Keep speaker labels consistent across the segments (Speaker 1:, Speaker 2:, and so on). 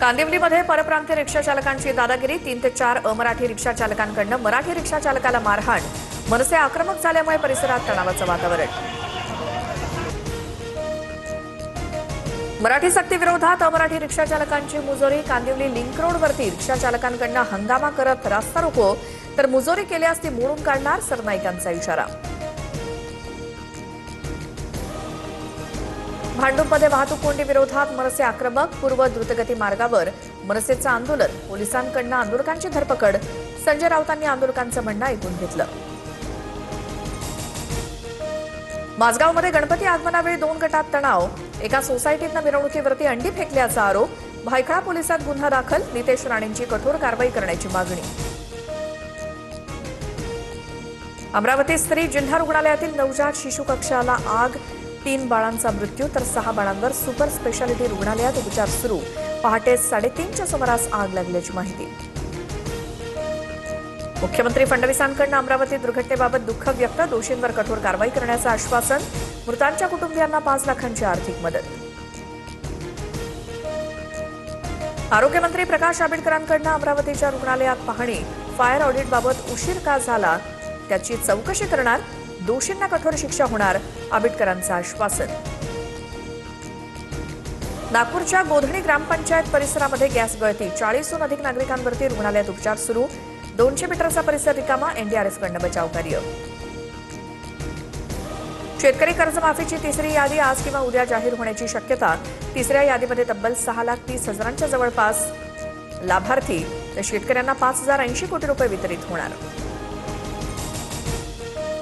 Speaker 1: कांदिवलीमध्ये परप्रांतीय रिक्षा चालकांची दादागिरी, 3 ते 4 अमराठी रिक्षा चालकांकडून मराठी रिक्षा चालकाला मारहाण, मनसे आक्रमक झाल्यामुळे परिसरात तणावाचं वातावरण. मराठी सक्ती विरोधात अमराठी रिक्षा चालकांची मुजोरी, कांदिवली लिंक रोडवरती रिक्षा चालकांकडून हंगामा करत रास्ता रोको, तर मुजोरी केल्यास ती मोडून काढणार, सरनाईकांचा इशारा. भांडूपमध्ये वाहतूक कोंडी विरोधात मनसे आक्रमक, पूर्व द्रुतगती मार्गावर मनसेचं आंदोलन, पोलिसांकडून आंदोलकांची धरपकड, संजय राऊतांनी आंदोलकांचं म्हणणं ऐकून घेतलं. माझगावमध्ये गणपती आगमनावेळी 2 गटात तणाव, एका सोसायटीतनं मिरवणुकीवरती अंडी फेकल्याचा आरोप, भायखळा पोलिसात गुन्हा दाखल, नितेश राणेंची कठोर कारवाई करण्याची मागणी. अमरावती स्त्री जिल्हा रुग्णालयातील नवजात शिशु कक्षाला आग, 3 बाळांचा मृत्यू तर 6 बाळांवर सुपर स्पेशालिटी रुग्णालयात उपचार सुरू. पहाटे 3:30च्या सुमारास आग लागल्याची माहिती. मुख्यमंत्री फडणवीसांकडून अमरावती दुर्घटनेबाबत दुःख व्यक्त, दोषींवर कठोर कारवाई करण्याचं आश्वासन, मृतांच्या कुटुंबियांना 5 लाखांची आर्थिक मदत. आरोग्यमंत्री प्रकाश आंबेडकरांकडून अमरावतीच्या रुग्णालयात पाहणी, फायर ऑडिटबाबत उशीर का झाला त्याची चौकशी करणार, दोषींना कठोर शिक्षा होणार, आंबेडकरांचं आश्वासन. नागपूरच्या गोधणी ग्रामपंचायत परिसरामध्ये गॅस गळती, 40हून अधिक नागरिकांवरती रुग्णालयात उपचार सुरू, 200 मीटरचा परिसर रिकामा, एनडीआरएफकडून बचाव कार्य. शेतकरी कर्जमाफीची 3री यादी आज किंवा उद्या जाहीर होण्याची शक्यता, 3ऱ्या यादीमध्ये तब्बल 6,30,000च्या जवळपास लाभार्थी, तर शेतकऱ्यांना 5,080 कोटी रुपये वितरित होणार.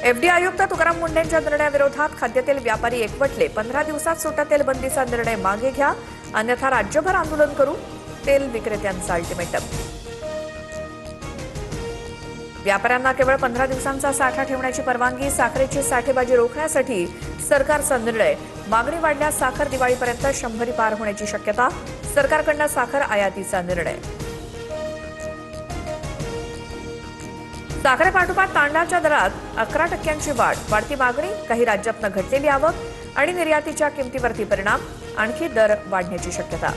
Speaker 1: एफडी आयुक्त तुकाराम मुंढेंच्या निर्णयाविरोधात खाद्यतेल व्यापारी एकवटले, 15 दिवसात सुटा तेल बंदीचा निर्णय मागे घ्या, अन्यथा राज्यभर आंदोलन करू, तेल विक्रेत्यांचा अल्टिमेटम. व्यापाऱ्यांना केवळ 15 दिवसांचा साठा ठेवण्याची परवानगी, साखरेची साठेबाजी रोखण्यासाठी सरकारचा निर्णय, मागणी वाढल्यास साखर दिवाळीपर्यंत 100 पार होण्याची शक्यता, सरकारकडून साखर आयातीचा निर्णय. साखरेपाठोपाठ तांदळाच्या दरात 11% वाढ, वाढती मागणी, काही राज्यातनं घटलेली आवक आणि निर्यातीच्या किमतीवरती परिणाम, आणखी दर वाढण्याची शक्यता.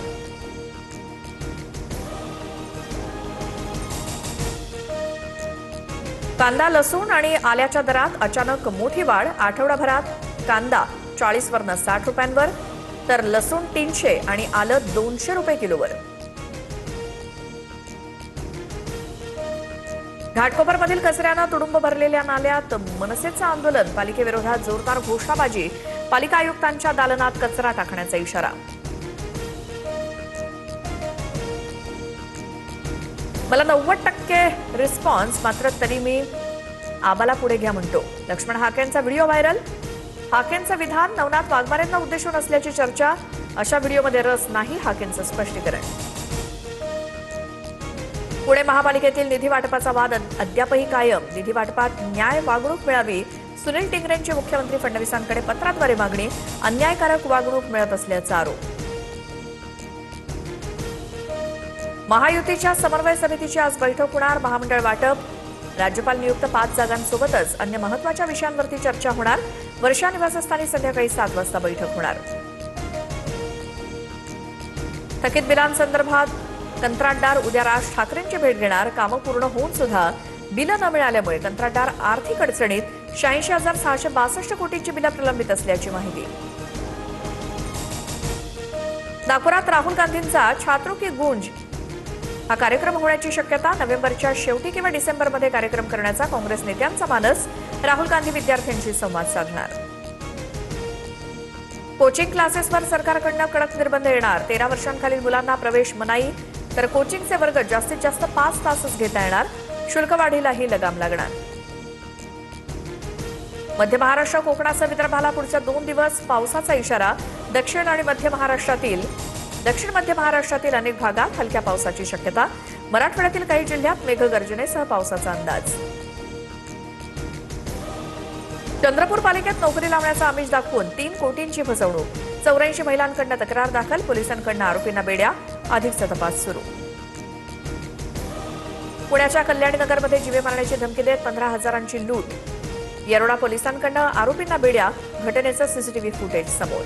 Speaker 1: कांदा, लसूण आणि आल्याच्या दरात अचानक मोठी वाढ, आठवडाभरात कांदा 40 वरनं 60 रुपयांवर, तर लसूण 300 आणि आलं 200 रुपये किलोवर. घाटकोपरमधील कचऱ्यानं तुडुंब भरलेल्या नाल्यात मनसेचं आंदोलन, पालिकेविरोधात जोरदार घोषणाबाजी, पालिका आयुक्तांच्या दालनात कचरा टाकण्याचा इशारा. मला 90% रिस्पॉन्स, मात्र तरी मी आबाला पुढे घ्या म्हणतो, लक्ष्मण हाकेंचा व्हिडिओ व्हायरल. हाकेंचं विधान नवनाथ वाघमारेंना उद्देशून असल्याची चर्चा, अशा व्हिडिओमध्ये रस नाही, हाकेंचं स्पष्टीकरण. पुणे महापालिकेतील निधी वाटपाचा वाद अद्यापही कायम, निधी वाटपात न्याय वागणूक मिळावी, सुनील टिंगरेंची मुख्यमंत्री फडणवीसांकडे पत्राद्वारे मागणी, अन्यायकारक वागणूक मिळत असल्याचा आरोप. महायुतीच्या समन्वय समितीची आज बैठक होणार, महामंडळ वाटप, राज्यपाल नियुक्त 5 जागांसोबतच अन्य महत्वाच्या विषयांवरती चर्चा होणार, वर्षा निवासस्थानी संध्याकाळी 7 वाजता बैठक होणार. थकीत बिलांसंदर्भात कंत्राटदार उद्या राज ठाकरेंची भेट घेणार, कामं पूर्ण होऊन सुद्धा बिलं न मिळाल्यामुळे कंत्राटदार आर्थिक अडचणीत, 86,662 कोटींची बिलं प्रलंबित असल्याची माहिती. नागपुरात राहुल गांधींचा छात्रों की गूंज हा कार्यक्रम होण्याची शक्यता, नोव्हेंबरच्या शेवटी किंवा डिसेंबरमध्ये कार्यक्रम करण्याचा काँग्रेस नेत्यांचा मानस, राहुल गांधी विद्यार्थ्यांशी संवाद साधणार. कोचिंग क्लासेसवर सरकारकडून कडक निर्बंध येणार, 13 वर्षांखालील मुलांना प्रवेश मनाई, तर कोचिंगचे वर्ग जास्तीत जास्त 5 तासच घेता येणार, शुल्क वाढीलाही लगाम लागणार. मध्य महाराष्ट्र, कोकणासह विदर्भाला पुढच्या 2 दिवस पावसाचा इशारा, दक्षिण मध्य महाराष्ट्रातील अनेक भागात हलक्या पावसाची शक्यता, मराठवाड्यातील काही जिल्ह्यात मेघगर्जनेसह पावसाचा अंदाज. चंद्रपूर पालिकेत नोकरी लावण्याचा आमिष दाखवून 3 कोटींची फसवणूक, 84 महिलांकडून तक्रार दाखल, पोलिसांकडून आरोपींना बेड्या, अधिकचा तपास सुरू. पुण्याच्या कल्याणीनगरमध्ये जीवे मारण्याची धमकी देत 15,000ची लूट, येरोडा पोलिसांकडून आरोपींना बेड्या, घटनेचं सीसीटीव्ही फुटेज समोर.